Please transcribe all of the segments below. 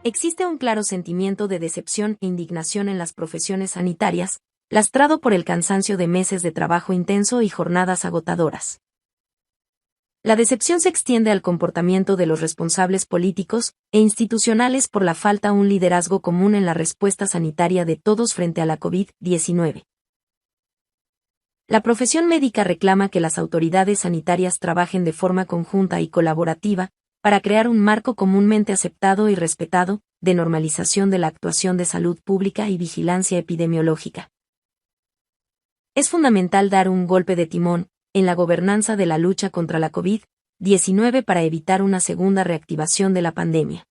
Existe un claro sentimiento de decepción e indignación en las profesiones sanitarias, lastrado por el cansancio de meses de trabajo intenso y jornadas agotadoras. La decepción se extiende al comportamiento de los responsables políticos e institucionales por la falta de un liderazgo común en la respuesta sanitaria de todos frente a la COVID-19. La profesión médica reclama que las autoridades sanitarias trabajen de forma conjunta y colaborativa para crear un marco comúnmente aceptado y respetado de normalización de la actuación de salud pública y vigilancia epidemiológica. Es fundamental dar un golpe de timón en la gobernanza de la lucha contra la COVID-19 para evitar una segunda reactivación de la pandemia.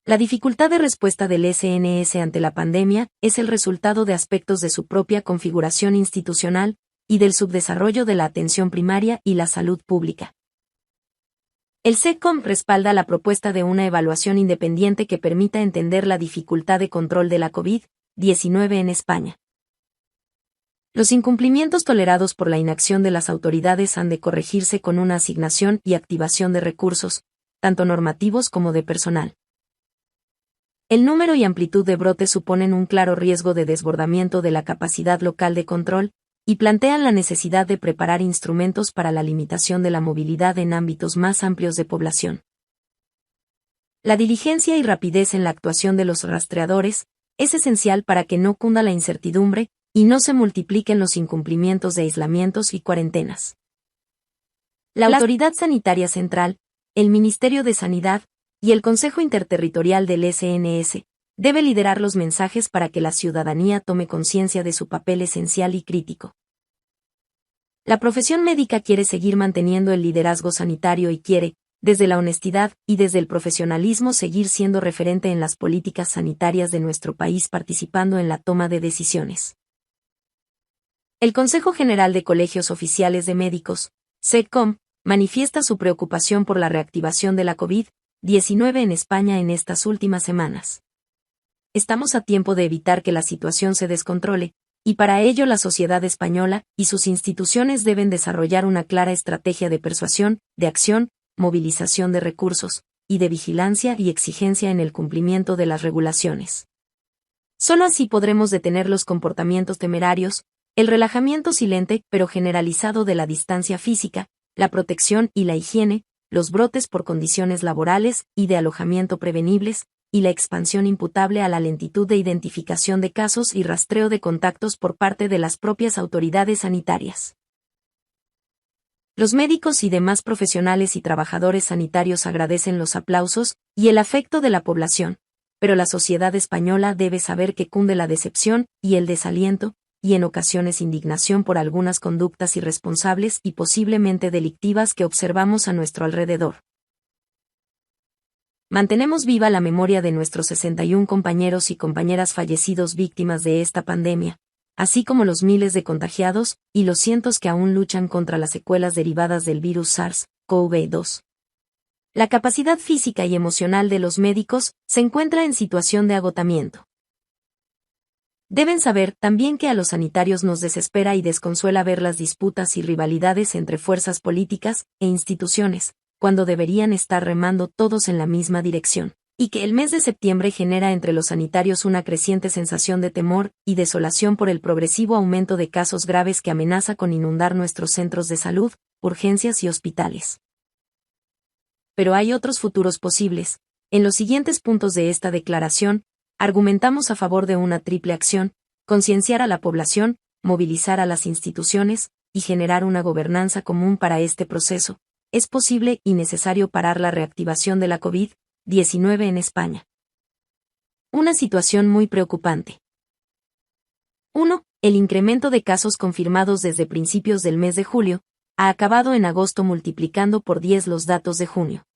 La dificultad de respuesta del SNS ante la pandemia es el resultado de aspectos de su propia configuración institucional y del subdesarrollo de la atención primaria y la salud pública. El SECOM respalda la propuesta de una evaluación independiente que permita entender la dificultad de control de la COVID-19 en España. Los incumplimientos tolerados por la inacción de las autoridades han de corregirse con una asignación y activación de recursos, tanto normativos como de personal. El número y amplitud de brotes suponen un claro riesgo de desbordamiento de la capacidad local de control, y plantean la necesidad de preparar instrumentos para la limitación de la movilidad en ámbitos más amplios de población. La diligencia y rapidez en la actuación de los rastreadores es esencial para que no cunda la incertidumbre y no se multipliquen los incumplimientos de aislamientos y cuarentenas. La Autoridad Sanitaria Central, el Ministerio de Sanidad y el Consejo Interterritorial del SNS debe liderar los mensajes para que la ciudadanía tome conciencia de su papel esencial y crítico. La profesión médica quiere seguir manteniendo el liderazgo sanitario y quiere, desde la honestidad y desde el profesionalismo, seguir siendo referente en las políticas sanitarias de nuestro país, participando en la toma de decisiones. El Consejo General de Colegios Oficiales de Médicos, SECOM, manifiesta su preocupación por la reactivación de la COVID-19 en España en estas últimas semanas. Estamos a tiempo de evitar que la situación se descontrole, y para ello la sociedad española y sus instituciones deben desarrollar una clara estrategia de persuasión, de acción, movilización de recursos, y de vigilancia y exigencia en el cumplimiento de las regulaciones. Solo así podremos detener los comportamientos temerarios, el relajamiento silente pero generalizado de la distancia física, la protección y la higiene, los brotes por condiciones laborales y de alojamiento prevenibles, y la expansión imputable a la lentitud de identificación de casos y rastreo de contactos por parte de las propias autoridades sanitarias. Los médicos y demás profesionales y trabajadores sanitarios agradecen los aplausos y el afecto de la población, pero la sociedad española debe saber que cunde la decepción y el desaliento, y en ocasiones indignación por algunas conductas irresponsables y posiblemente delictivas que observamos a nuestro alrededor. Mantenemos viva la memoria de nuestros 61 compañeros y compañeras fallecidos víctimas de esta pandemia, así como los miles de contagiados y los cientos que aún luchan contra las secuelas derivadas del virus SARS-CoV-2. La capacidad física y emocional de los médicos se encuentra en situación de agotamiento. Deben saber también que a los sanitarios nos desespera y desconsuela ver las disputas y rivalidades entre fuerzas políticas e instituciones, cuando deberían estar remando todos en la misma dirección, y que el mes de septiembre genera entre los sanitarios una creciente sensación de temor y desolación por el progresivo aumento de casos graves que amenaza con inundar nuestros centros de salud, urgencias y hospitales. Pero hay otros futuros posibles. En los siguientes puntos de esta declaración, argumentamos a favor de una triple acción: concienciar a la población, movilizar a las instituciones, y generar una gobernanza común para este proceso. Es posible y necesario parar la reactivación de la COVID-19 en España. Una situación muy preocupante. 1. El incremento de casos confirmados desde principios del mes de julio ha acabado en agosto multiplicando por 10 los datos de junio.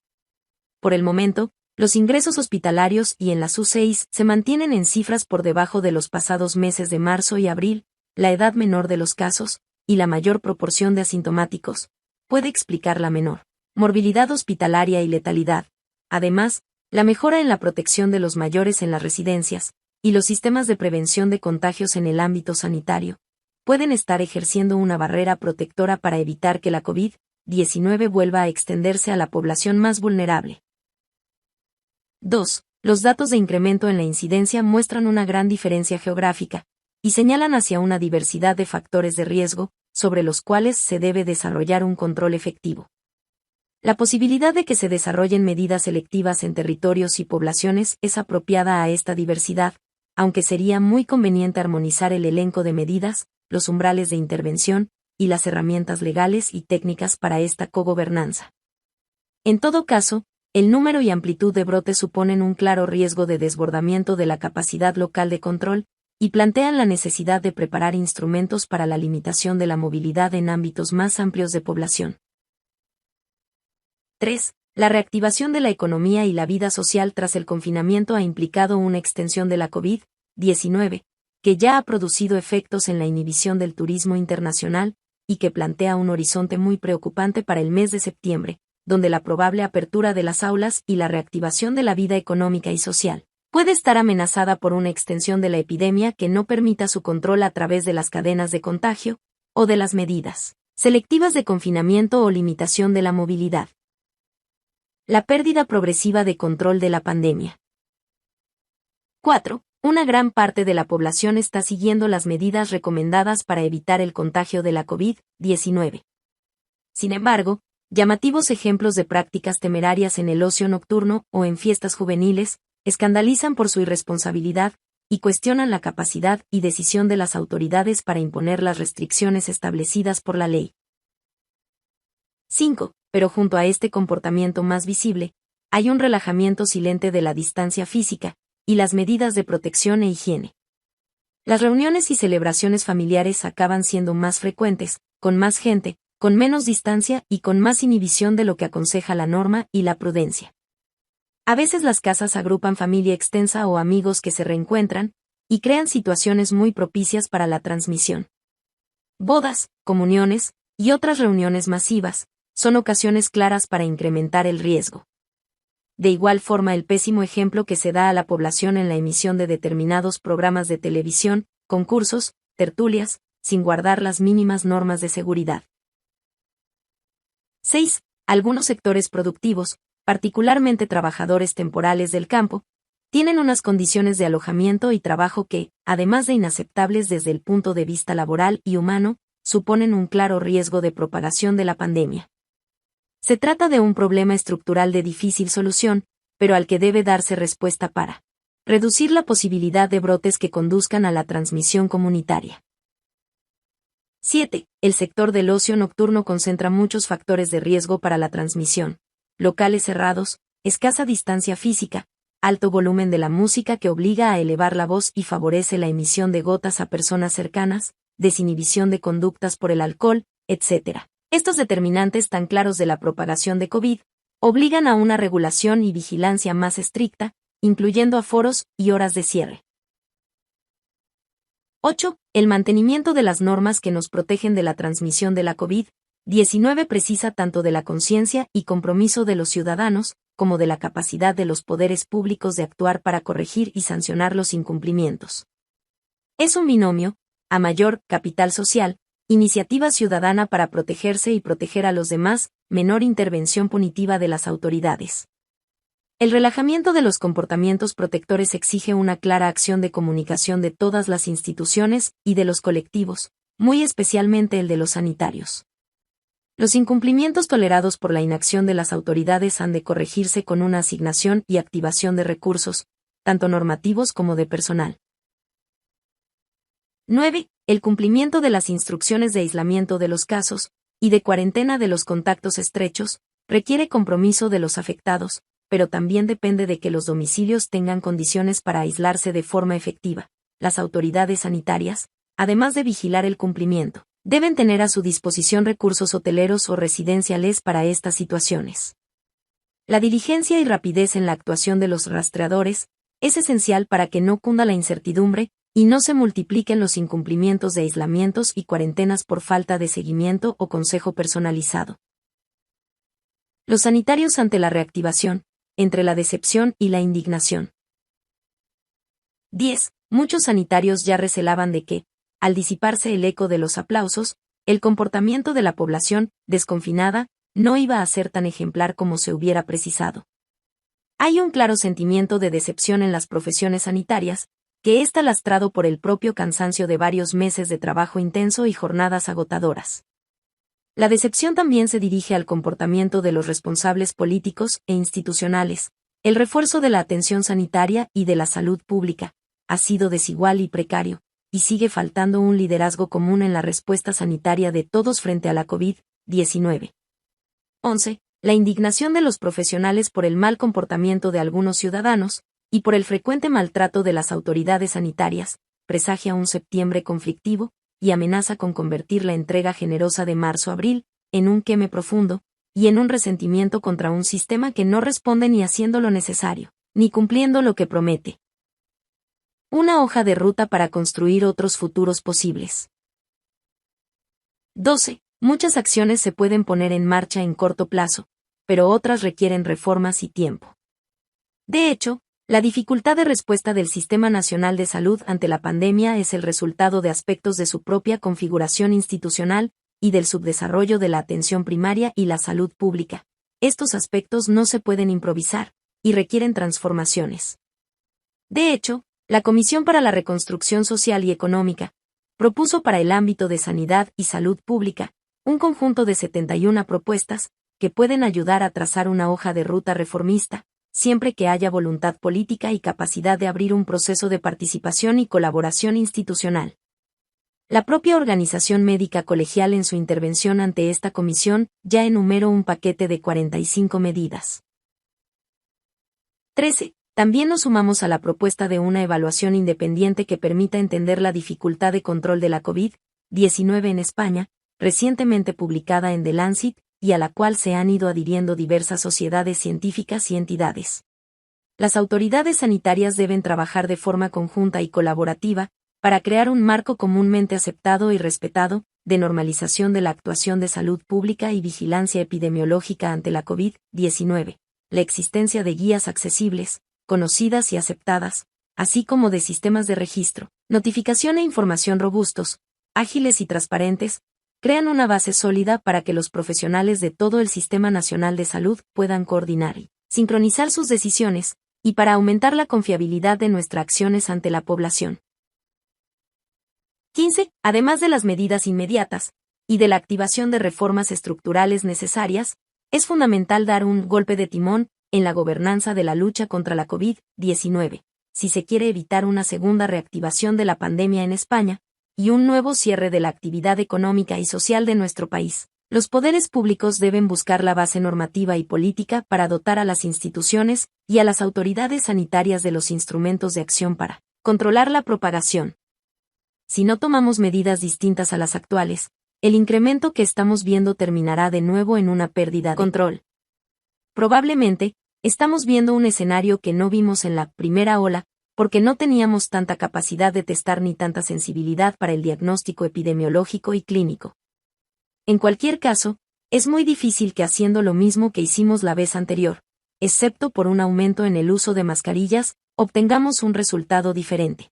Por el momento, los ingresos hospitalarios y en las UCIs se mantienen en cifras por debajo de los pasados meses de marzo y abril. La edad menor de los casos y la mayor proporción de asintomáticos puede explicar la menor morbilidad hospitalaria y letalidad. Además, la mejora en la protección de los mayores en las residencias y los sistemas de prevención de contagios en el ámbito sanitario pueden estar ejerciendo una barrera protectora para evitar que la COVID-19 vuelva a extenderse a la población más vulnerable. 2. Los datos de incremento en la incidencia muestran una gran diferencia geográfica, y señalan hacia una diversidad de factores de riesgo, sobre los cuales se debe desarrollar un control efectivo. La posibilidad de que se desarrollen medidas selectivas en territorios y poblaciones es apropiada a esta diversidad, aunque sería muy conveniente armonizar el elenco de medidas, los umbrales de intervención, y las herramientas legales y técnicas para esta cogobernanza. En todo caso, el número y amplitud de brotes suponen un claro riesgo de desbordamiento de la capacidad local de control, y plantean la necesidad de preparar instrumentos para la limitación de la movilidad en ámbitos más amplios de población. 3. La reactivación de la economía y la vida social tras el confinamiento ha implicado una extensión de la COVID-19, que ya ha producido efectos en la inhibición del turismo internacional, y que plantea un horizonte muy preocupante para el mes de septiembre, donde la probable apertura de las aulas y la reactivación de la vida económica y social puede estar amenazada por una extensión de la epidemia que no permita su control a través de las cadenas de contagio, o de las medidas selectivas de confinamiento o limitación de la movilidad. La pérdida progresiva de control de la pandemia. 4. Una gran parte de la población está siguiendo las medidas recomendadas para evitar el contagio de la COVID-19. Sin embargo, llamativos ejemplos de prácticas temerarias en el ocio nocturno o en fiestas juveniles escandalizan por su irresponsabilidad y cuestionan la capacidad y decisión de las autoridades para imponer las restricciones establecidas por la ley. 5. Pero junto a este comportamiento más visible, hay un relajamiento silente de la distancia física y las medidas de protección e higiene. Las reuniones y celebraciones familiares acaban siendo más frecuentes, con más gente, con menos distancia y con más inhibición de lo que aconseja la norma y la prudencia. A veces las casas agrupan familia extensa o amigos que se reencuentran, y crean situaciones muy propicias para la transmisión. Bodas, comuniones, y otras reuniones masivas, son ocasiones claras para incrementar el riesgo. De igual forma, el pésimo ejemplo que se da a la población en la emisión de determinados programas de televisión, concursos, tertulias, sin guardar las mínimas normas de seguridad. 6. Algunos sectores productivos, particularmente trabajadores temporales del campo, tienen unas condiciones de alojamiento y trabajo que, además de inaceptables desde el punto de vista laboral y humano, suponen un claro riesgo de propagación de la pandemia. Se trata de un problema estructural de difícil solución, pero al que debe darse respuesta para reducir la posibilidad de brotes que conduzcan a la transmisión comunitaria. 7. El sector del ocio nocturno concentra muchos factores de riesgo para la transmisión: locales cerrados, escasa distancia física, alto volumen de la música que obliga a elevar la voz y favorece la emisión de gotas a personas cercanas, desinhibición de conductas por el alcohol, etc. Estos determinantes tan claros de la propagación de COVID obligan a una regulación y vigilancia más estricta, incluyendo aforos y horas de cierre. 8. El mantenimiento de las normas que nos protegen de la transmisión de la COVID-19 precisa tanto de la conciencia y compromiso de los ciudadanos, como de la capacidad de los poderes públicos de actuar para corregir y sancionar los incumplimientos. Es un binomio: a mayor capital social, iniciativa ciudadana para protegerse y proteger a los demás, menor intervención punitiva de las autoridades. El relajamiento de los comportamientos protectores exige una clara acción de comunicación de todas las instituciones y de los colectivos, muy especialmente el de los sanitarios. Los incumplimientos tolerados por la inacción de las autoridades han de corregirse con una asignación y activación de recursos, tanto normativos como de personal. 9. El cumplimiento de las instrucciones de aislamiento de los casos y de cuarentena de los contactos estrechos requiere compromiso de los afectados, pero también depende de que los domicilios tengan condiciones para aislarse de forma efectiva. Las autoridades sanitarias, además de vigilar el cumplimiento, deben tener a su disposición recursos hoteleros o residenciales para estas situaciones. La diligencia y rapidez en la actuación de los rastreadores es esencial para que no cunda la incertidumbre y no se multipliquen los incumplimientos de aislamientos y cuarentenas por falta de seguimiento o consejo personalizado. Los sanitarios ante la reactivación, entre la decepción y la indignación. 10. Muchos sanitarios ya recelaban de que, al disiparse el eco de los aplausos, el comportamiento de la población, desconfinada, no iba a ser tan ejemplar como se hubiera precisado. Hay un claro sentimiento de decepción en las profesiones sanitarias, que está lastrado por el propio cansancio de varios meses de trabajo intenso y jornadas agotadoras. La decepción también se dirige al comportamiento de los responsables políticos e institucionales. El refuerzo de la atención sanitaria y de la salud pública ha sido desigual y precario, y sigue faltando un liderazgo común en la respuesta sanitaria de todos frente a la COVID-19. 11. La indignación de los profesionales por el mal comportamiento de algunos ciudadanos, y por el frecuente maltrato de las autoridades sanitarias, presagia un septiembre conflictivo, y amenaza con convertir la entrega generosa de marzo-abril en un queme profundo, y en un resentimiento contra un sistema que no responde ni haciendo lo necesario, ni cumpliendo lo que promete. Una hoja de ruta para construir otros futuros posibles. 12. Muchas acciones se pueden poner en marcha en corto plazo, pero otras requieren reformas y tiempo. De hecho, la dificultad de respuesta del Sistema Nacional de Salud ante la pandemia es el resultado de aspectos de su propia configuración institucional y del subdesarrollo de la atención primaria y la salud pública. Estos aspectos no se pueden improvisar, y requieren transformaciones. De hecho, la Comisión para la Reconstrucción Social y Económica propuso para el ámbito de sanidad y salud pública un conjunto de 71 propuestas que pueden ayudar a trazar una hoja de ruta reformista, siempre que haya voluntad política y capacidad de abrir un proceso de participación y colaboración institucional. La propia organización médica colegial en su intervención ante esta comisión ya enumeró un paquete de 45 medidas. 13. También nos sumamos a la propuesta de una evaluación independiente que permita entender la dificultad de control de la COVID-19 en España, recientemente publicada en The Lancet, y a la cual se han ido adhiriendo diversas sociedades científicas y entidades. Las autoridades sanitarias deben trabajar de forma conjunta y colaborativa, para crear un marco comúnmente aceptado y respetado, de normalización de la actuación de salud pública y vigilancia epidemiológica ante la COVID-19, la existencia de guías accesibles, conocidas y aceptadas, así como de sistemas de registro, notificación e información robustos, ágiles y transparentes, crean una base sólida para que los profesionales de todo el Sistema Nacional de Salud puedan coordinar y sincronizar sus decisiones, y para aumentar la confiabilidad de nuestras acciones ante la población. 15. Además de las medidas inmediatas, y de la activación de reformas estructurales necesarias, es fundamental dar un golpe de timón en la gobernanza de la lucha contra la COVID-19, si se quiere evitar una segunda reactivación de la pandemia en España, y un nuevo cierre de la actividad económica y social de nuestro país. Los poderes públicos deben buscar la base normativa y política para dotar a las instituciones y a las autoridades sanitarias de los instrumentos de acción para controlar la propagación. Si no tomamos medidas distintas a las actuales, el incremento que estamos viendo terminará de nuevo en una pérdida de control. Probablemente, estamos viendo un escenario que no vimos en la primera ola, porque no teníamos tanta capacidad de testar ni tanta sensibilidad para el diagnóstico epidemiológico y clínico. En cualquier caso, es muy difícil que haciendo lo mismo que hicimos la vez anterior, excepto por un aumento en el uso de mascarillas, obtengamos un resultado diferente.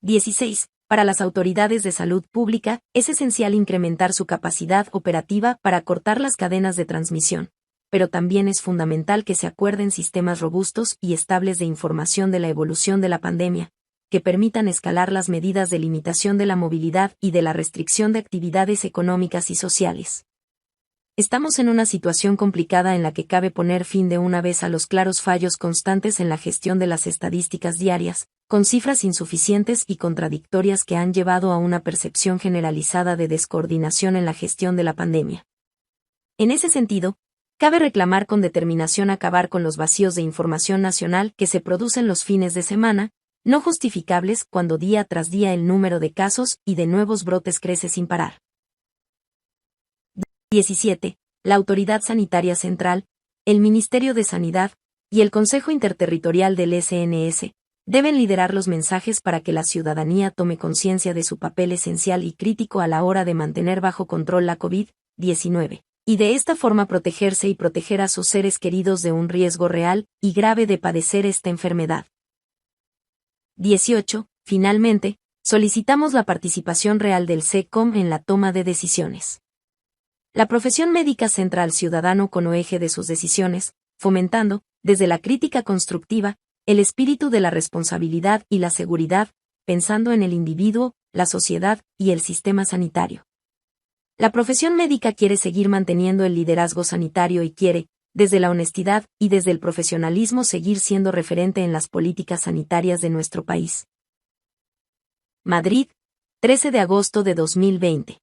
16. Para las autoridades de salud pública, es esencial incrementar su capacidad operativa para cortar las cadenas de transmisión, pero también es fundamental que se acuerden sistemas robustos y estables de información de la evolución de la pandemia, que permitan escalar las medidas de limitación de la movilidad y de la restricción de actividades económicas y sociales. Estamos en una situación complicada en la que cabe poner fin de una vez a los claros fallos constantes en la gestión de las estadísticas diarias, con cifras insuficientes y contradictorias que han llevado a una percepción generalizada de descoordinación en la gestión de la pandemia. En ese sentido, cabe reclamar con determinación acabar con los vacíos de información nacional que se producen los fines de semana, no justificables cuando día tras día el número de casos y de nuevos brotes crece sin parar. 17. La Autoridad Sanitaria Central, el Ministerio de Sanidad y el Consejo Interterritorial del SNS deben liderar los mensajes para que la ciudadanía tome conciencia de su papel esencial y crítico a la hora de mantener bajo control la COVID-19, y de esta forma protegerse y proteger a sus seres queridos de un riesgo real y grave de padecer esta enfermedad. 18. Finalmente, solicitamos la participación real del SECOM en la toma de decisiones. La profesión médica centra al ciudadano como eje de sus decisiones, fomentando, desde la crítica constructiva, el espíritu de la responsabilidad y la seguridad, pensando en el individuo, la sociedad y el sistema sanitario. La profesión médica quiere seguir manteniendo el liderazgo sanitario y quiere, desde la honestidad y desde el profesionalismo, seguir siendo referente en las políticas sanitarias de nuestro país. Madrid, 13 de agosto de 2020.